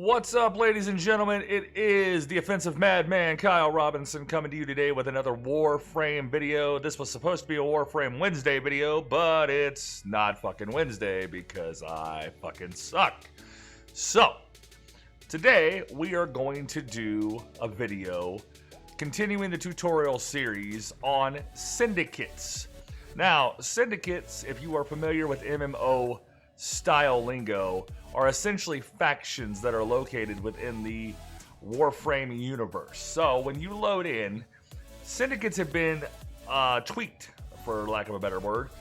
What's up, ladies and gentlemen? It is the offensive madman Kyle Robinson coming to you today with another Warframe video. This was supposed to be a Warframe Wednesday video, but it's not fucking Wednesday because I fucking suck. So, today we are going to do a video continuing the tutorial series on Syndicates. Now, Syndicates, if you are familiar with MMO style lingo, are essentially factions that are located within the Warframe universe. So when you load in, Syndicates have been tweaked, for lack of a better word,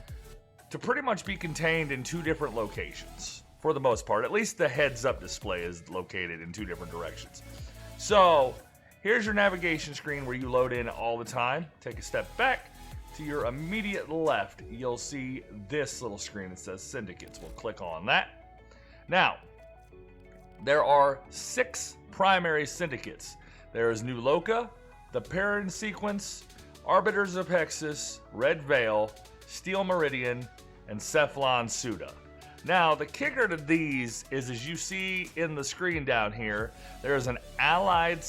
to pretty much be contained in two different locations, for the most part. At least the heads-up display is located in two different directions. So here's your navigation screen where you load in all the time. Take a step back. To your immediate left, you'll see this little screen that says Syndicates. We'll click on that. Now, there are 6 primary syndicates. There is New Loka, the Parent Sequence, Arbiters of Hexus, Red Veil, Steel Meridian, and Cephalon Suda. Now, the kicker to these is, as you see in the screen down here, there is an allied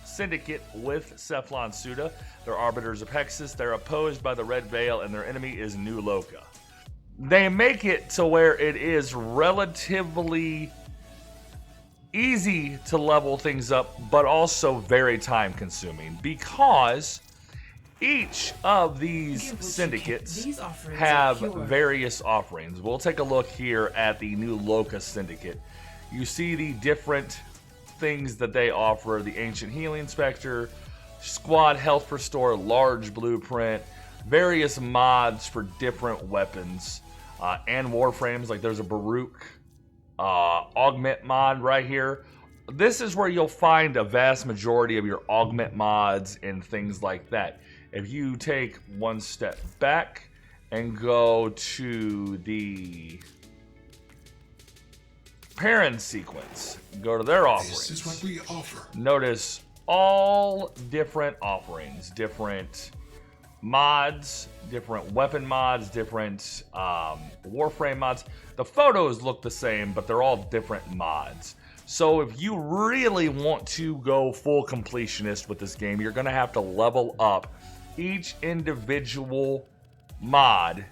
syndicate with Cephalon Suda. They're Arbiters of Hexus. They're opposed by the Red Veil, and their enemy is New Loka. They make it to where it is relatively easy to level things up, but also very time consuming, because each of these syndicates have various offerings. We'll take a look here at the New Loka Syndicate. You see the different things that they offer: the Ancient Healing Spectre, Squad Health Restore, Large Blueprint, various mods for different weapons, and Warframes. Like there's a Baruch augment mod right here. This is where you'll find a vast majority of your augment mods and things like that. If you take one step back and go to the Parent Sequence, go to their offerings. This is what we offer. Notice all different offerings, different mods, different weapon mods, different Warframe mods. The photos look the same, but they're all different mods. So if you really want to go full completionist with this game, you're going to have to level up each individual mod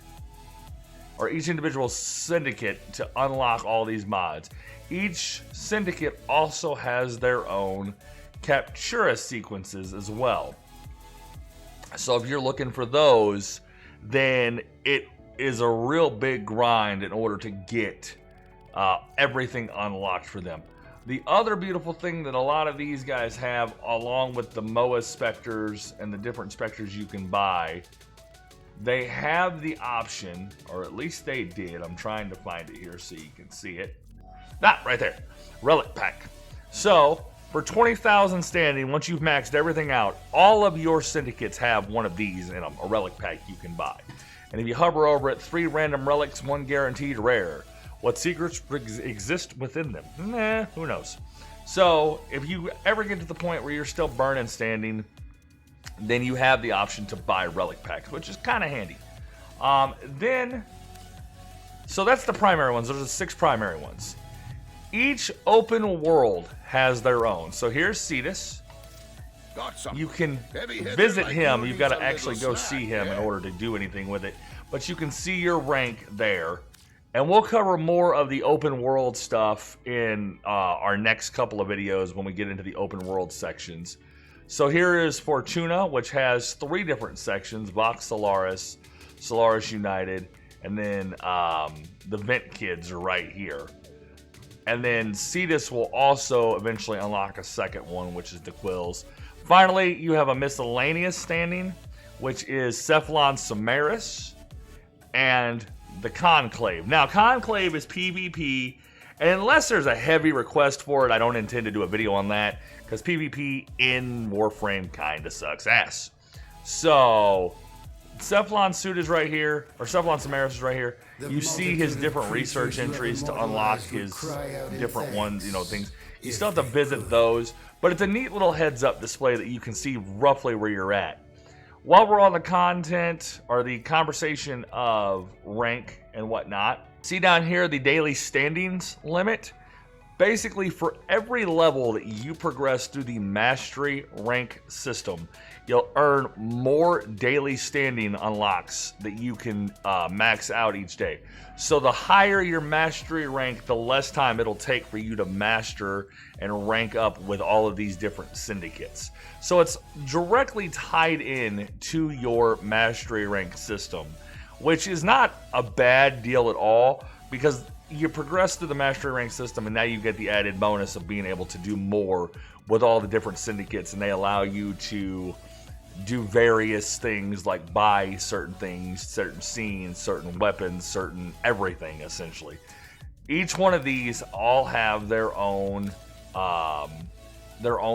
or each individual syndicate to unlock all these mods. Each syndicate also has their own captura sequences as well. So if you're looking for those, then it is a real big grind in order to get everything unlocked for them. The other beautiful thing that a lot of these guys have, along with the MOA Spectres and the different Spectres you can buy, they have the option, or at least they did. I'm trying to find it here so you can see it. Right there. Relic Pack. So, for 20,000 standing, once you've maxed everything out, all of your syndicates have one of these in them, a relic pack you can buy. And if you hover over it, 3 random relics, 1 guaranteed rare. What secrets exist within them? Nah, who knows? So, if you ever get to the point where you're still burning standing, then you have the option to buy relic packs, which is kind of handy. So that's the primary ones. Those are the 6 primary ones. Each open world has their own. So here's Cetus. You can visit him. You've got to actually go see him in order to do anything with it. But you can see your rank there. And we'll cover more of the open world stuff in our next couple of videos when we get into the open world sections. So here is Fortuna, which has 3 different sections: Vox Solaris, Solaris United, and then the Vent Kids are right here. And then Cetus will also eventually unlock a second one, which is the Quills. Finally, you have a miscellaneous standing, which is Cephalon Samaris and the Conclave. Now, Conclave is PvP, and unless there's a heavy request for it, I don't intend to do a video on that, because PvP in Warframe kind of sucks ass. So, Cephalon Suit is right here, or Cephalon Samaris is right here. You see his different research entries to unlock his different ones, things. You still have to visit those, but it's a neat little heads-up display that you can see roughly where you're at. While we're on the content, or the conversation of rank and whatnot, see down here the daily standings limit. basically for every level that you progress through the mastery rank system, you'll earn more daily standing unlocks that you can max out each day. So the higher your mastery rank, the less time it'll take for you to master and rank up with all of these different syndicates. So it's directly tied in to your mastery rank system, which is not a bad deal at all, because you progress through the mastery rank system and now you get the added bonus of being able to do more with all the different syndicates, and they allow you to do various things like buy certain things, certain scenes, certain weapons, certain everything essentially. Each one of these all have their own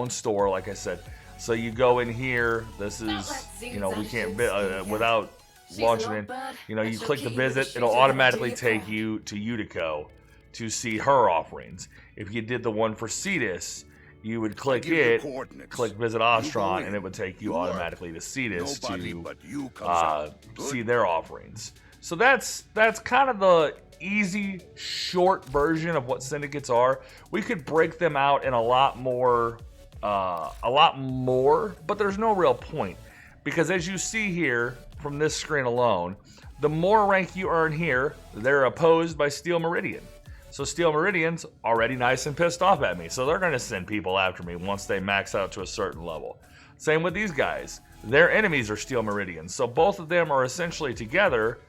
store, like I said. So you go in here, this is, you know, we can't without launching it, you know, you click the visit, it'll automatically take you to Utico to see her offerings. If you did the one for Cetus, you would click it, click visit Ostron, and it would take you automatically to Cetus to see their offerings. So that's kind of the easy, short version of what syndicates are. We could break them out in a lot more, but there's no real point, because as you see here from this screen alone, the more rank you earn here, they're opposed by Steel Meridian. So Steel Meridian's already nice and pissed off at me, so they're going to send people after me once they max out to a certain level. Same with these guys. Their enemies are Steel Meridian, so both of them are essentially together.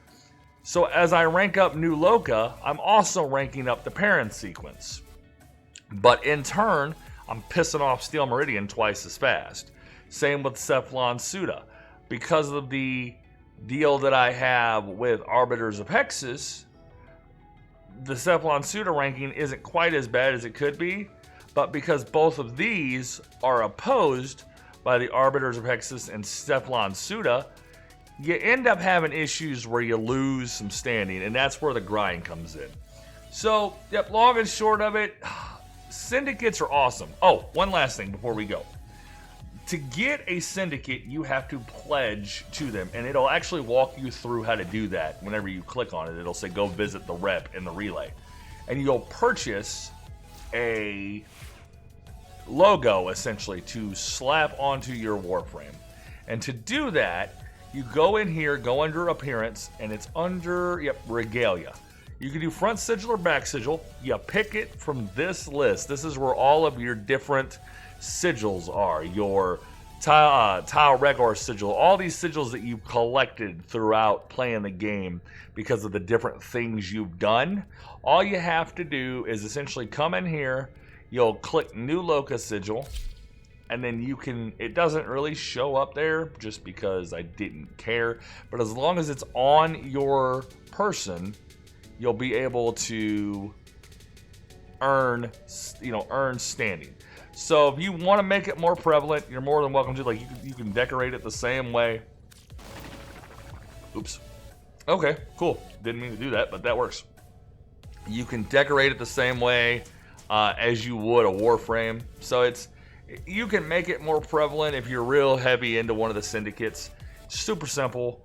So as I rank up New Loka, I'm also ranking up the parent sequence. But in turn, I'm pissing off Steel Meridian twice as fast. Same with Cephalon Suda. Because of the deal that I have with Arbiters of Hexus, the Cephalon Suda ranking isn't quite as bad as it could be, but because both of these are opposed by the Arbiters of Hexus and Cephalon Suda, you end up having issues where you lose some standing, and that's where the grind comes in. So, yep, long and short of it, syndicates are awesome. Oh, one last thing before we go. To get a syndicate, you have to pledge to them, and it'll actually walk you through how to do that. Whenever you click on it, it'll say go visit the rep in the relay. And you'll purchase a logo, essentially, to slap onto your Warframe. And to do that, you go in here, go under Appearance, and it's under, Regalia. You can do front sigil or back sigil. You pick it from this list. This is where all of your different sigils are, your tile Regor sigil, all these sigils that you've collected throughout playing the game because of the different things you've done. All you have to do is essentially come in here, you'll click New Loka sigil, and then you can, it doesn't really show up there just because I didn't care, but as long as it's on your person, you'll be able to earn standing. So if you want to make it more prevalent, you're more than welcome to. Like, you can decorate it the same way. Oops. Okay, cool. Didn't mean to do that, but that works. You can decorate it the same way as you would a Warframe. So you can make it more prevalent if you're real heavy into one of the syndicates. Super simple.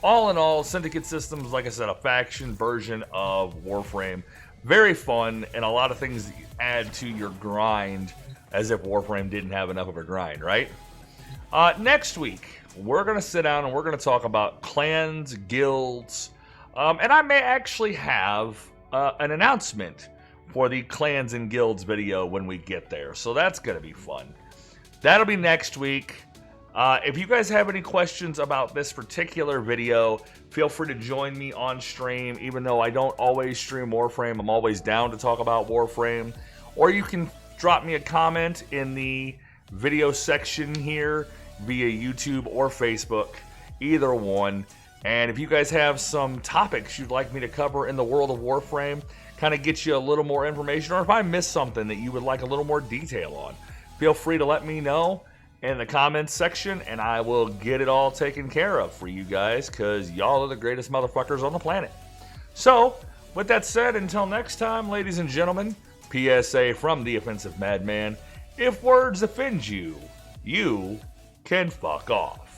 All in all, Syndicate Systems, like I said, a faction version of Warframe. Very fun, and a lot of things that you add to your grind, as if Warframe didn't have enough of a grind, right? Next week, we're going to sit down and we're going to talk about clans, guilds, and I may actually have an announcement for the clans and guilds video when we get there. So that's going to be fun. That'll be next week. If you guys have any questions about this particular video, feel free to join me on stream. Even though I don't always stream Warframe, I'm always down to talk about Warframe. Or you can drop me a comment in the video section here via YouTube or Facebook, either one. And if you guys have some topics you'd like me to cover in the world of Warframe, kind of get you a little more information, or if I missed something that you would like a little more detail on, feel free to let me know in the comments section, and I will get it all taken care of for you guys, because y'all are the greatest motherfuckers on the planet. So, with that said, until next time, ladies and gentlemen, PSA from the Offensive Madman: if words offend you, you can fuck off.